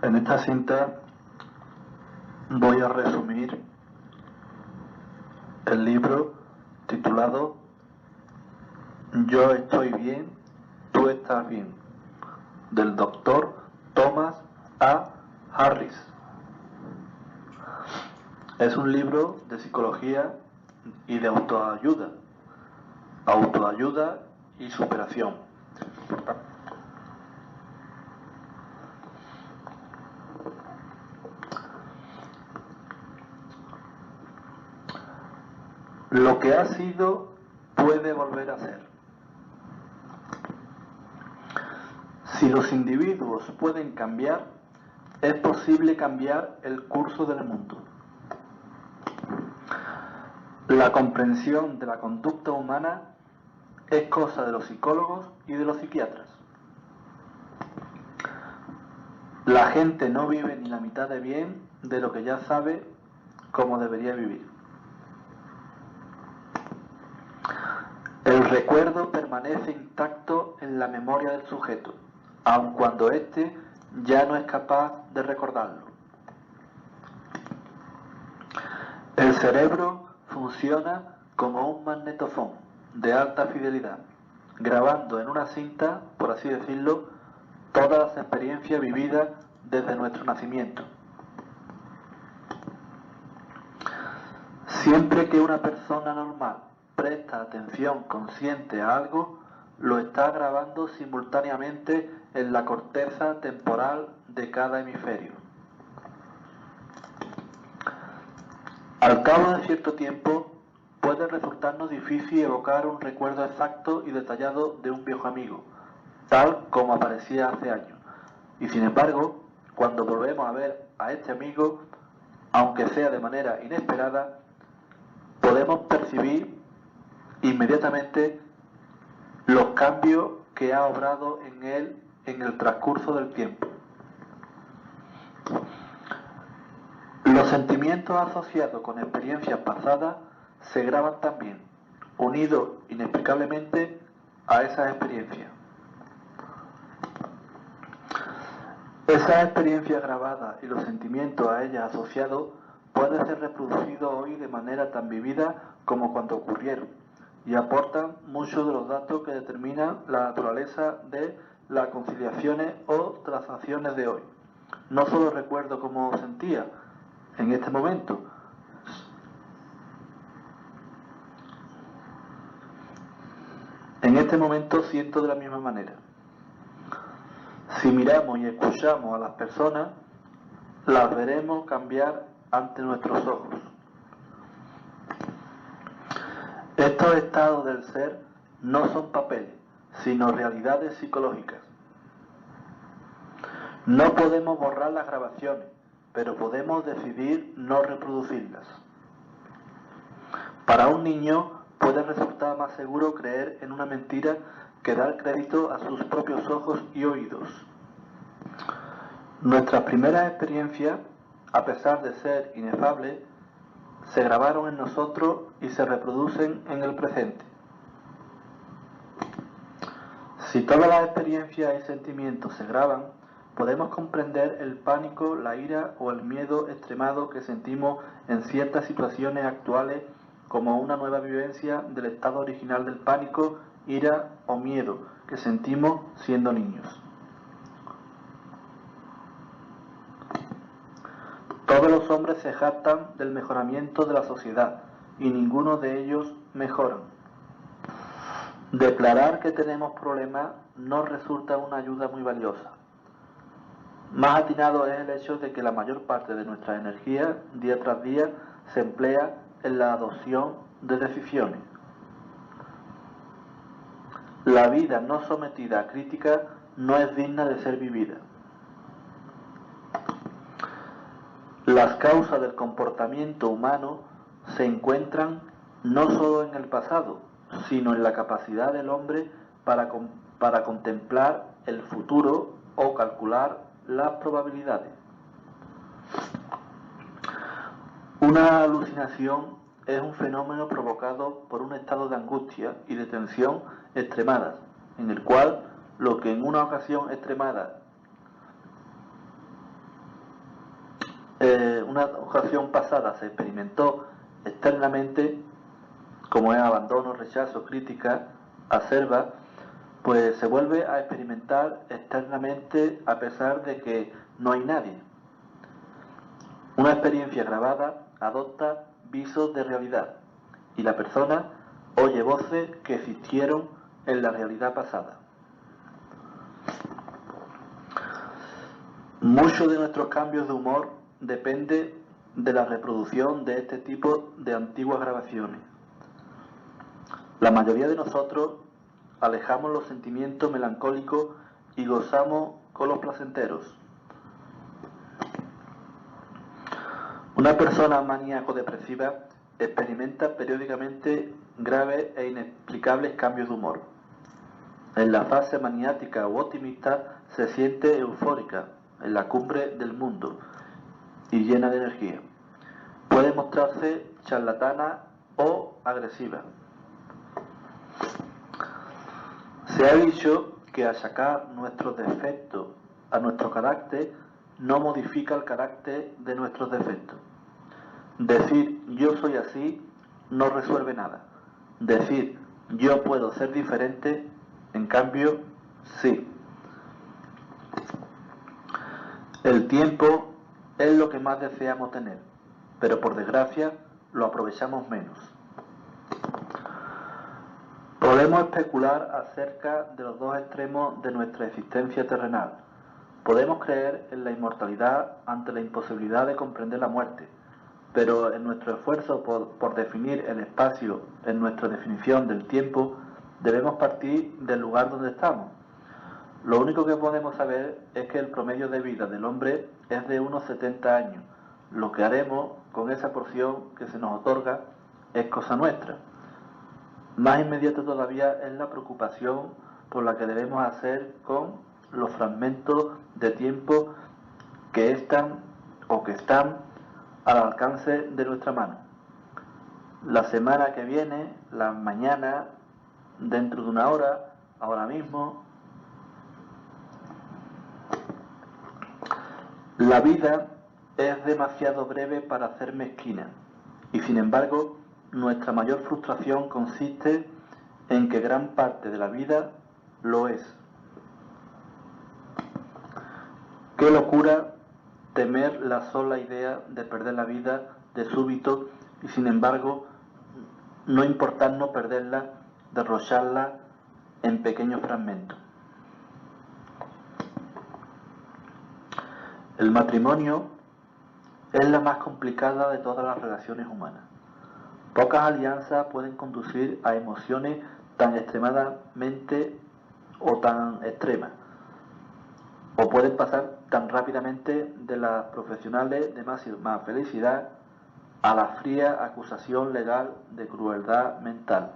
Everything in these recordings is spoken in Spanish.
En esta cinta voy a resumir el libro titulado Yo estoy bien, tú estás bien, del doctor Thomas A. Harris. Es un libro de psicología y de autoayuda y superación. Lo que ha sido puede volver a ser. Si los individuos pueden cambiar, es posible cambiar el curso del mundo. La comprensión de la conducta humana es cosa de los psicólogos y de los psiquiatras. La gente no vive ni la mitad de bien de lo que ya sabe cómo debería vivir. El recuerdo permanece intacto en la memoria del sujeto, aun cuando éste ya no es capaz de recordarlo. El cerebro funciona como un magnetofón de alta fidelidad, grabando en una cinta, por así decirlo, todas las experiencias vividas desde nuestro nacimiento. Siempre que una persona normal presta atención consciente a algo, lo está grabando simultáneamente en la corteza temporal de cada hemisferio. Al cabo de cierto tiempo, puede resultarnos difícil evocar un recuerdo exacto y detallado de un viejo amigo, tal como aparecía hace años. Y sin embargo, cuando volvemos a ver a este amigo, aunque sea de manera inesperada, podemos percibir inmediatamente los cambios que ha obrado en él en el transcurso del tiempo. Los sentimientos asociados con experiencias pasadas se graban también, unidos inexplicablemente a esas experiencias. Esas experiencias grabadas y los sentimientos a ellas asociados pueden ser reproducidos hoy de manera tan vivida como cuando ocurrieron, y aportan muchos de los datos que determinan la naturaleza de las conciliaciones o transacciones de hoy. No solo recuerdo cómo sentía en este momento, siento de la misma manera. Si miramos y escuchamos a las personas, las veremos cambiar ante nuestros ojos. Estos estados del ser no son papeles, sino realidades psicológicas. No podemos borrar las grabaciones, pero podemos decidir no reproducirlas. Para un niño puede resultar más seguro creer en una mentira que dar crédito a sus propios ojos y oídos. Nuestras primeras experiencias, a pesar de ser inefables, se grabaron en nosotros y se reproducen en el presente. Si todas las experiencias y sentimientos se graban, podemos comprender el pánico, la ira o el miedo extremado que sentimos en ciertas situaciones actuales como una nueva vivencia del estado original del pánico, ira o miedo que sentimos siendo niños. Todos los hombres se jactan del mejoramiento de la sociedad y ninguno de ellos mejoran. Declarar que tenemos problemas no resulta una ayuda muy valiosa. Más atinado es el hecho de que la mayor parte de nuestra energía, día tras día, se emplea en la adopción de decisiones. La vida no sometida a crítica no es digna de ser vivida. Las causas del comportamiento humano se encuentran no solo en el pasado, sino en la capacidad del hombre para contemplar el futuro o calcular las probabilidades. Una alucinación es un fenómeno provocado por un estado de angustia y de tensión extremadas, en el cual lo que en una ocasión extremada una ocasión pasada se experimentó externamente, como es abandono, rechazo, crítica, acerba, pues se vuelve a experimentar externamente a pesar de que no hay nadie. Una experiencia grabada adopta visos de realidad y la persona oye voces que existieron en la realidad pasada. Muchos de nuestros cambios de humor depende de la reproducción de este tipo de antiguas grabaciones. La mayoría de nosotros alejamos los sentimientos melancólicos y gozamos con los placenteros. Una persona maníaco-depresiva experimenta periódicamente graves e inexplicables cambios de humor. En la fase maniática u optimista se siente eufórica, en la cumbre del mundo y llena de energía. Puede mostrarse charlatana o agresiva. Se ha dicho que achacar nuestros defectos a nuestro carácter no modifica el carácter de nuestros defectos. Decir yo soy así no resuelve nada. Decir yo puedo ser diferente, en cambio, sí. El tiempo es lo que más deseamos tener, pero por desgracia lo aprovechamos menos. Podemos especular acerca de los dos extremos de nuestra existencia terrenal. Podemos creer en la inmortalidad ante la imposibilidad de comprender la muerte, pero en nuestro esfuerzo por definir el espacio, en nuestra definición del tiempo, debemos partir del lugar donde estamos. Lo único que podemos saber es que el promedio de vida del hombre es de unos 70 años. Lo que haremos con esa porción que se nos otorga es cosa nuestra. Más inmediato todavía es la preocupación por la que debemos hacer con los fragmentos de tiempo que están al alcance de nuestra mano. La semana que viene, la mañana, dentro de una hora, ahora mismo. La vida es demasiado breve para ser mezquina y sin embargo nuestra mayor frustración consiste en que gran parte de la vida lo es. Qué locura temer la sola idea de perder la vida de súbito y sin embargo no importarnos perderla, derrocharla en pequeños fragmentos. El matrimonio es la más complicada de todas las relaciones humanas. Pocas alianzas pueden conducir a emociones tan extremadamente o tan extremas, o pueden pasar tan rápidamente de las profesionales de máxima felicidad a la fría acusación legal de crueldad mental.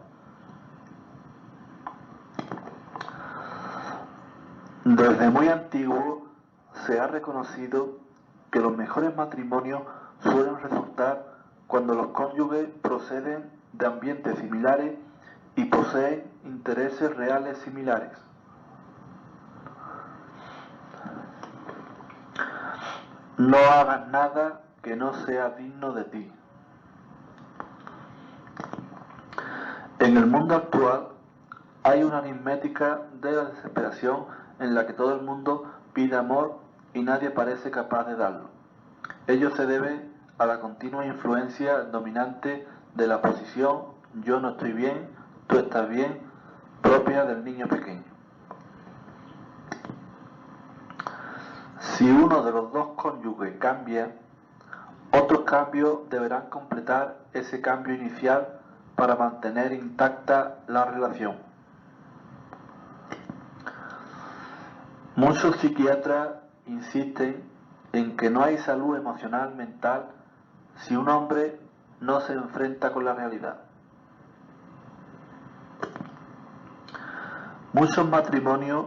Desde muy antiguo se ha reconocido que los mejores matrimonios suelen resultar cuando los cónyuges proceden de ambientes similares y poseen intereses reales similares. No hagas nada que no sea digno de ti. En el mundo actual hay una aritmética de la desesperación en la que todo el mundo pide amor y nadie parece capaz de darlo. Ello se debe a la continua influencia dominante de la posición yo no estoy bien, tú estás bien, propia del niño pequeño. Si uno de los dos cónyuges cambia, otros cambios deberán completar ese cambio inicial para mantener intacta la relación. Muchos psiquiatras insisten en que no hay salud emocional mental si un hombre no se enfrenta con la realidad. Muchos matrimonios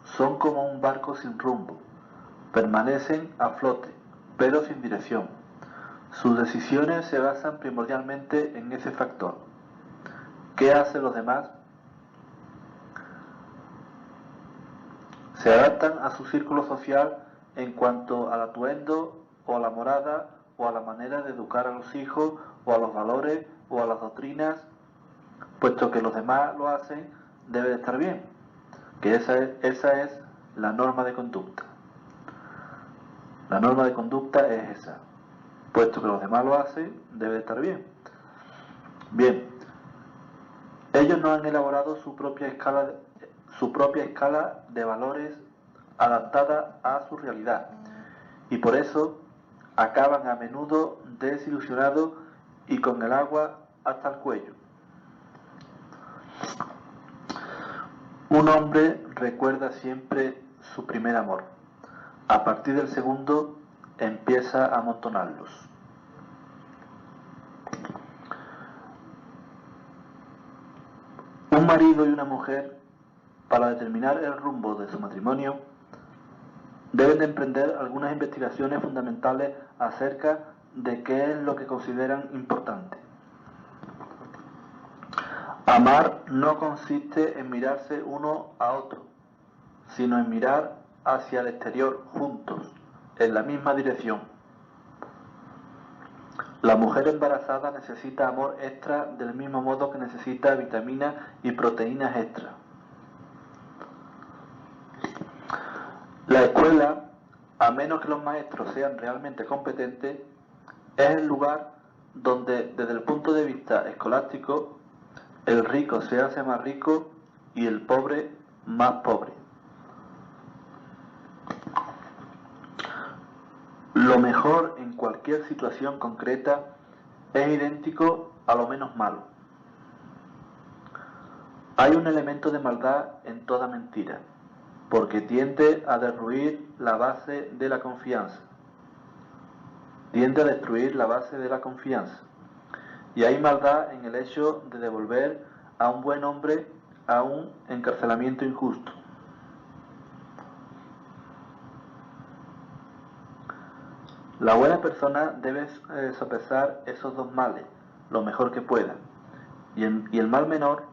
son como un barco sin rumbo, permanecen a flote, pero sin dirección. Sus decisiones se basan primordialmente en ese factor. ¿Qué hacen los demás? Se adaptan a su círculo social en cuanto al atuendo o a la morada, o a la manera de educar a los hijos, o a los valores, o a las doctrinas, puesto que los demás lo hacen, debe de estar bien, que esa es la norma de conducta. La norma de conducta es esa, puesto que los demás lo hacen, debe de estar bien. Bien, ellos no han elaborado su propia escala de valores adaptada a su realidad, y por eso acaban a menudo desilusionados y con el agua hasta el cuello. Un hombre recuerda siempre su primer amor. A partir del segundo empieza a amontonarlos. Un marido y una mujer, para determinar el rumbo de su matrimonio, deben de emprender algunas investigaciones fundamentales acerca de qué es lo que consideran importante. Amar no consiste en mirarse uno a otro, sino en mirar hacia el exterior juntos, en la misma dirección. La mujer embarazada necesita amor extra del mismo modo que necesita vitaminas y proteínas extra. La escuela, a menos que los maestros sean realmente competentes, es el lugar donde, desde el punto de vista escolástico, el rico se hace más rico y el pobre más pobre. Lo mejor en cualquier situación concreta es idéntico a lo menos malo. Hay un elemento de maldad en toda mentira, porque tiende a derruir la base de la confianza. Tiende a destruir la base de la confianza. Y hay maldad en el hecho de devolver a un buen hombre a un encarcelamiento injusto. La buena persona debe sopesar esos dos males lo mejor que pueda, y el mal menor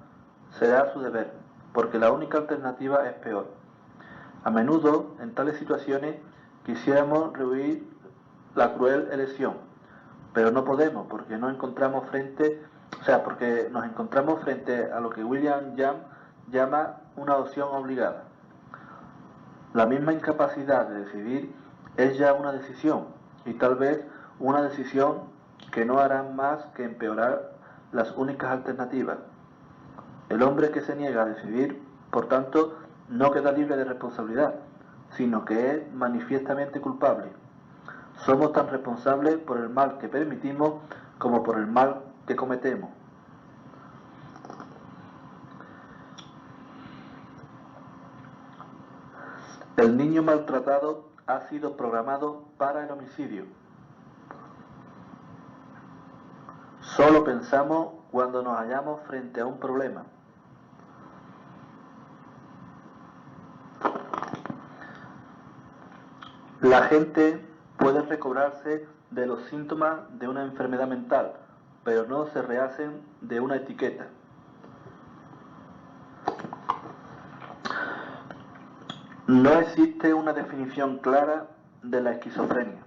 será su deber, porque la única alternativa es peor. A menudo, en tales situaciones, quisiéramos rehuir la cruel elección, pero no podemos, porque nos encontramos frente a lo que William James llama una opción obligada. La misma incapacidad de decidir es ya una decisión, y tal vez una decisión que no hará más que empeorar las únicas alternativas. El hombre que se niega a decidir, por tanto, no queda libre de responsabilidad, sino que es manifiestamente culpable. Somos tan responsables por el mal que permitimos como por el mal que cometemos. El niño maltratado ha sido programado para el homicidio. Solo pensamos cuando nos hallamos frente a un problema. La gente puede recobrarse de los síntomas de una enfermedad mental, pero no se rehacen de una etiqueta. No existe una definición clara de la esquizofrenia.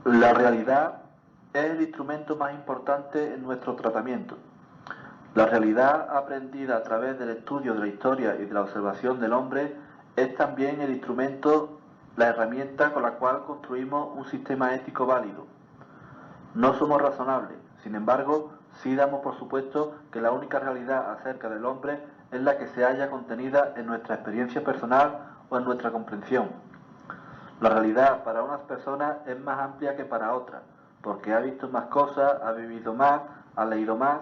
La realidad es el instrumento más importante en nuestro tratamiento. La realidad aprendida a través del estudio de la historia y de la observación del hombre es también el instrumento, la herramienta con la cual construimos un sistema ético válido. No somos razonables, sin embargo, sí damos por supuesto que la única realidad acerca del hombre es la que se halla contenida en nuestra experiencia personal o en nuestra comprensión. La realidad para unas personas es más amplia que para otras, porque ha visto más cosas, ha vivido más, ha leído más,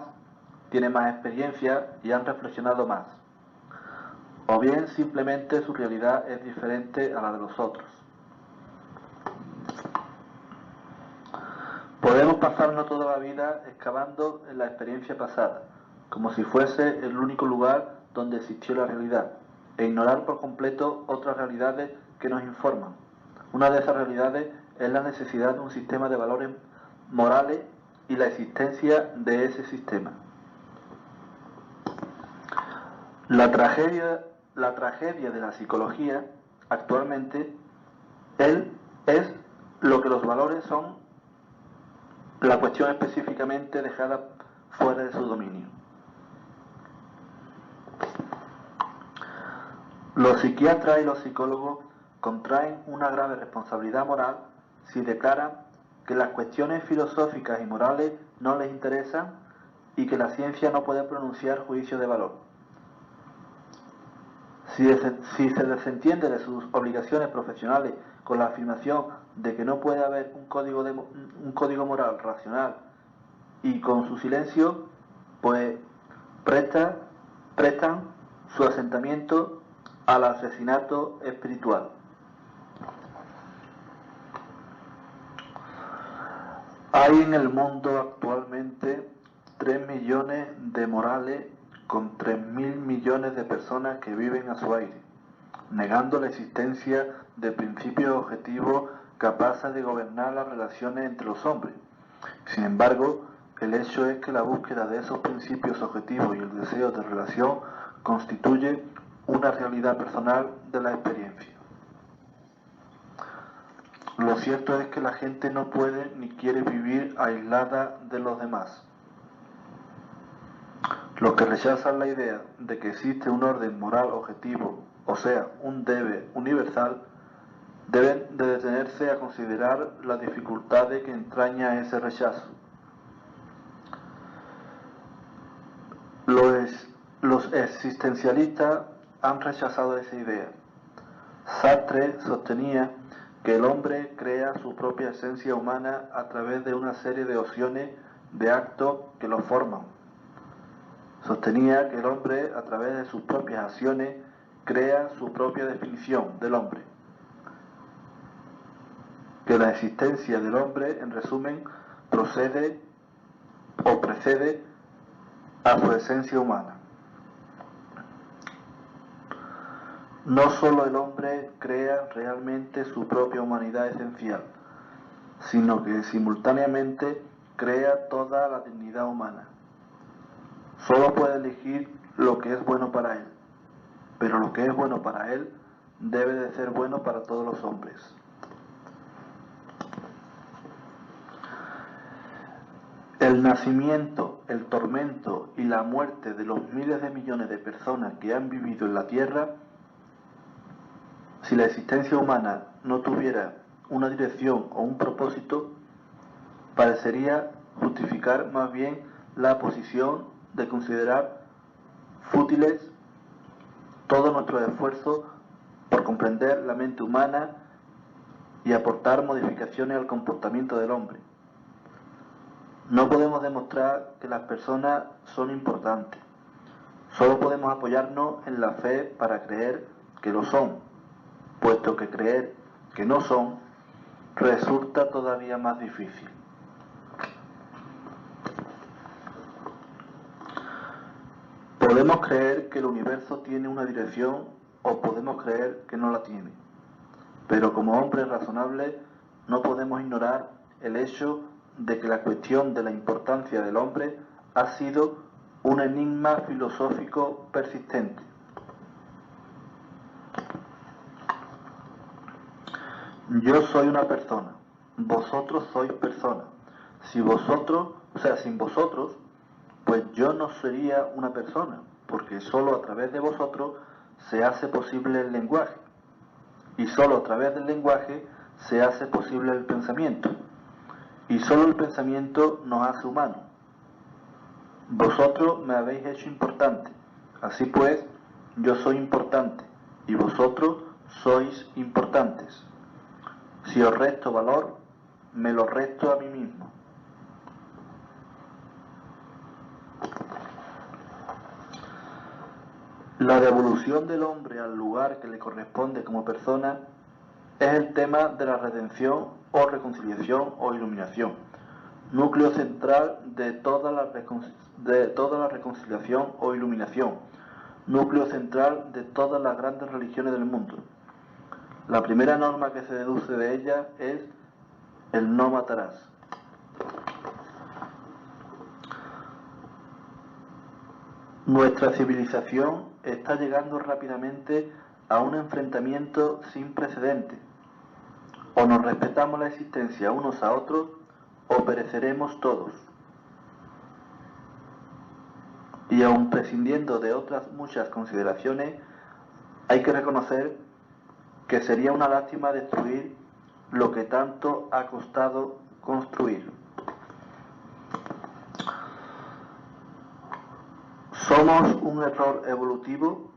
tiene más experiencia y han reflexionado más. O bien simplemente su realidad es diferente a la de los otros. Podemos pasarnos toda la vida excavando en la experiencia pasada, como si fuese el único lugar donde existió la realidad, e ignorar por completo otras realidades que nos informan. Una de esas realidades es la necesidad de un sistema de valores morales y la existencia de ese sistema. La tragedia de la psicología actualmente, él es lo que los valores son, la cuestión específicamente dejada fuera de su dominio. Los psiquiatras y los psicólogos contraen una grave responsabilidad moral si declaran que las cuestiones filosóficas y morales no les interesan y que la ciencia no puede pronunciar juicio de valor. Si se desentiende de sus obligaciones profesionales con la afirmación de que no puede haber un código moral racional y con su silencio, pues prestan su asentamiento al asesinato espiritual. Hay en el mundo actualmente 3 millones de morales con 3.000 millones de personas que viven a su aire, negando la existencia de principios objetivos capaces de gobernar las relaciones entre los hombres. Sin embargo, el hecho es que la búsqueda de esos principios objetivos y el deseo de relación constituye una realidad personal de la experiencia. Lo cierto es que la gente no puede ni quiere vivir aislada de los demás. Los que rechazan la idea de que existe un orden moral objetivo, o sea, un deber universal, deben de detenerse a considerar las dificultades que entraña ese rechazo. Los existencialistas han rechazado esa idea. Sartre sostenía que el hombre crea su propia esencia humana a través de una serie de opciones de actos que lo forman. Sostenía que el hombre, a través de sus propias acciones, crea su propia definición del hombre. Que la existencia del hombre, en resumen, precede a su esencia humana. No solo el hombre crea realmente su propia humanidad esencial, sino que simultáneamente crea toda la dignidad humana. Solo puede elegir lo que es bueno para él, pero lo que es bueno para él debe de ser bueno para todos los hombres. El nacimiento, el tormento y la muerte de los miles de millones de personas que han vivido en la Tierra, si la existencia humana no tuviera una dirección o un propósito, parecería justificar más bien la posición de considerar fútiles todos nuestros esfuerzos por comprender la mente humana y aportar modificaciones al comportamiento del hombre. No podemos demostrar que las personas son importantes. Solo podemos apoyarnos en la fe para creer que lo son, puesto que creer que no son resulta todavía más difícil. Podemos creer que el universo tiene una dirección o podemos creer que no la tiene. Pero como hombres razonables no podemos ignorar el hecho de que la cuestión de la importancia del hombre ha sido un enigma filosófico persistente. Yo soy una persona, vosotros sois personas. Sin vosotros, pues yo no sería una persona, porque solo a través de vosotros se hace posible el lenguaje, y solo a través del lenguaje se hace posible el pensamiento, y solo el pensamiento nos hace humanos. Vosotros me habéis hecho importante, así pues, yo soy importante, y vosotros sois importantes. Si os resto valor, me lo resto a mí mismo. La devolución del hombre al lugar que le corresponde como persona es el tema de la redención o reconciliación o iluminación, núcleo central de toda la reconciliación o iluminación, núcleo central de todas las grandes religiones del mundo. La primera norma que se deduce de ella es el no matarás. Nuestra civilización está llegando rápidamente a un enfrentamiento sin precedentes. O nos respetamos la existencia unos a otros, o pereceremos todos. Y aun prescindiendo de otras muchas consideraciones, hay que reconocer que sería una lástima destruir lo que tanto ha costado construir. ¿Somos un error evolutivo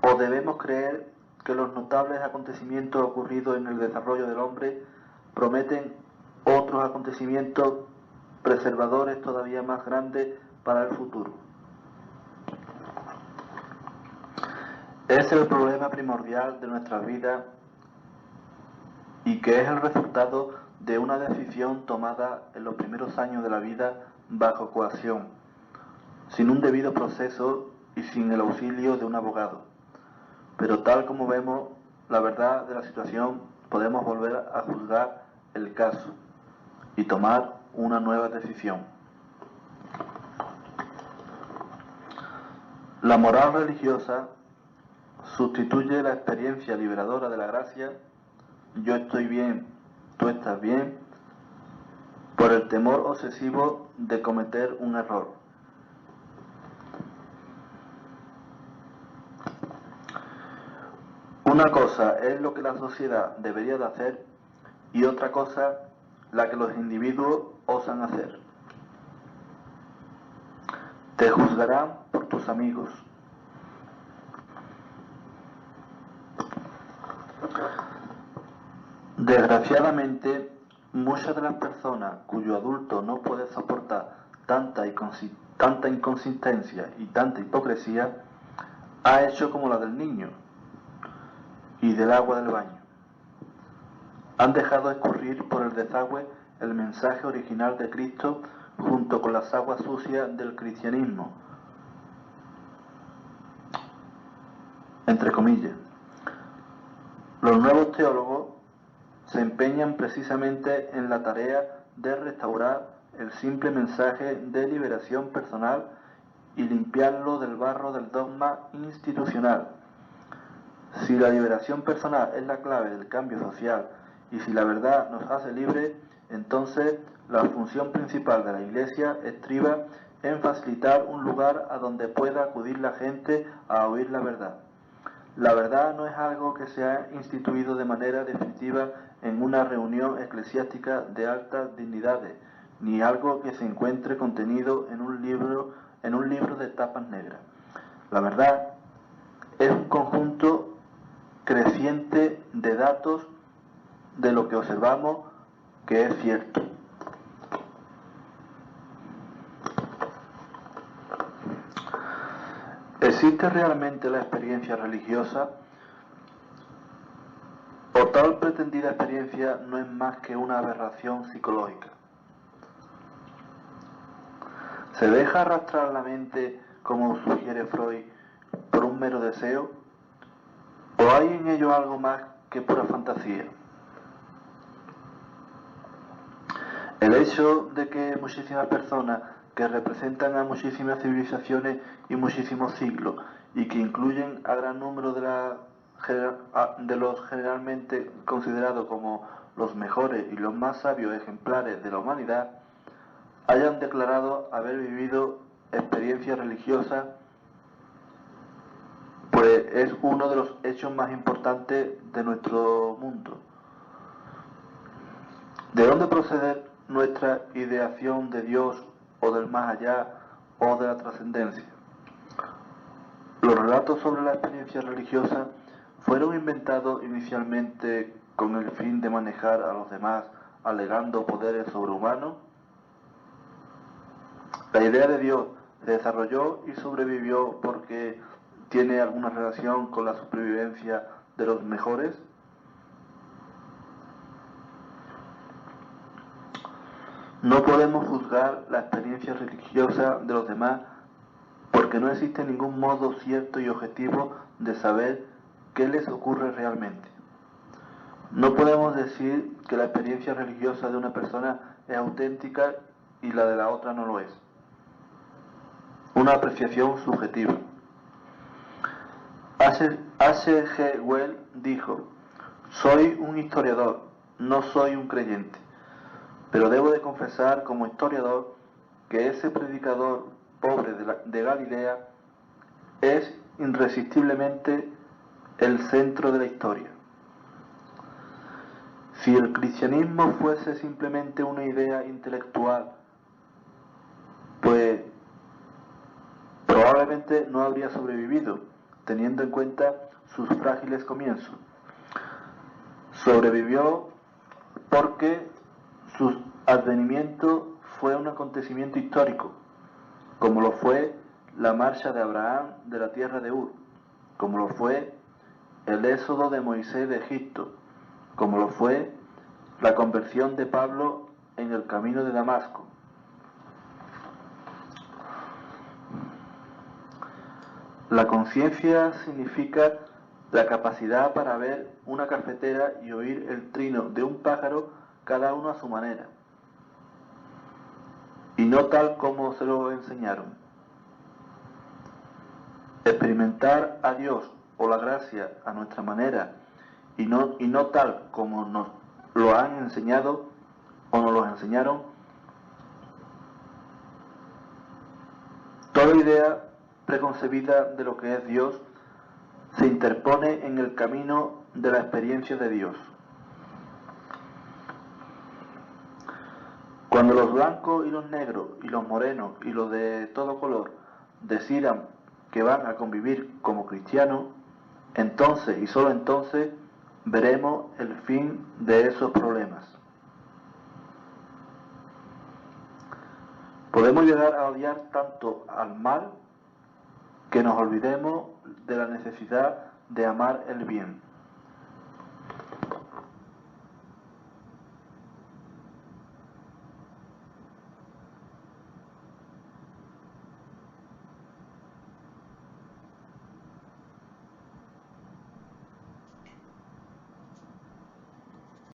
o debemos creer que los notables acontecimientos ocurridos en el desarrollo del hombre prometen otros acontecimientos preservadores todavía más grandes para el futuro? Es el problema primordial de nuestras vidas y que es el resultado de una decisión tomada en los primeros años de la vida bajo coacción, sin un debido proceso y sin el auxilio de un abogado. Pero tal como vemos la verdad de la situación, podemos volver a juzgar el caso y tomar una nueva decisión. La moral religiosa sustituye la experiencia liberadora de la gracia, yo estoy bien, tú estás bien, por el temor obsesivo de cometer un error. Una cosa es lo que la sociedad debería de hacer y otra cosa la que los individuos osan hacer. Te juzgarán por tus amigos. Desgraciadamente, muchas de las personas cuyo adulto no puede soportar tanta inconsistencia y tanta hipocresía, ha hecho como la del niño y del agua del baño. Han dejado escurrir por el desagüe el mensaje original de Cristo junto con las aguas sucias del cristianismo, entre comillas. Los nuevos teólogos se empeñan precisamente en la tarea de restaurar el simple mensaje de liberación personal y limpiarlo del barro del dogma institucional. Si la liberación personal es la clave del cambio social y si la verdad nos hace libres, entonces la función principal de la Iglesia estriba en facilitar un lugar a donde pueda acudir la gente a oír la verdad. La verdad no es algo que se ha instituido de manera definitiva en una reunión eclesiástica de altas dignidades, ni algo que se encuentre contenido en un libro de tapas negras. La verdad es un conjunto creciente de datos de lo que observamos que es cierto. ¿Existe realmente la experiencia religiosa? ¿O tal pretendida experiencia no es más que una aberración psicológica? ¿Se deja arrastrar la mente, como sugiere Freud, por un mero deseo? ¿O hay en ello algo más que pura fantasía? El hecho de que muchísimas personas que representan a muchísimas civilizaciones y muchísimos siglos y que incluyen a gran número de los generalmente considerados como los mejores y los más sabios ejemplares de la humanidad hayan declarado haber vivido experiencias religiosas, pues es uno de los hechos más importantes de nuestro mundo. ¿De dónde procede nuestra ideación de Dios o del más allá o de la trascendencia? Los relatos sobre la experiencia religiosa fueron inventados inicialmente con el fin de manejar a los demás alegando poderes sobrehumanos. La idea de Dios se desarrolló y sobrevivió porque tiene alguna relación con la supervivencia de los mejores. No podemos juzgar la experiencia religiosa de los demás porque no existe ningún modo cierto y objetivo de saber qué les ocurre realmente. No podemos decir que la experiencia religiosa de una persona es auténtica y la de la otra no lo es. Una apreciación subjetiva. Ha H. G. Wells dijo: soy un historiador, no soy un creyente, pero debo de confesar como historiador que ese predicador pobre de Galilea es irresistiblemente el centro de la historia. Si el cristianismo fuese simplemente una idea intelectual, pues probablemente no habría sobrevivido, teniendo en cuenta sus frágiles comienzos. Sobrevivió porque su advenimiento fue un acontecimiento histórico, como lo fue la marcha de Abraham de la tierra de Ur, como lo fue el éxodo de Moisés de Egipto, como lo fue la conversión de Pablo en el camino de Damasco. La conciencia significa la capacidad para ver una cafetera y oír el trino de un pájaro, cada uno a su manera, y no tal como se lo enseñaron. Experimentar a Dios o la gracia a nuestra manera y no tal como nos lo han enseñado o nos lo enseñaron. Toda idea preconcebida de lo que es Dios se interpone en el camino de la experiencia de Dios. Cuando los blancos y los negros y los morenos y los de todo color decidan que van a convivir como cristianos, entonces y solo entonces veremos el fin de esos problemas. Podemos llegar a odiar tanto al mal que nos olvidemos de la necesidad de amar el bien.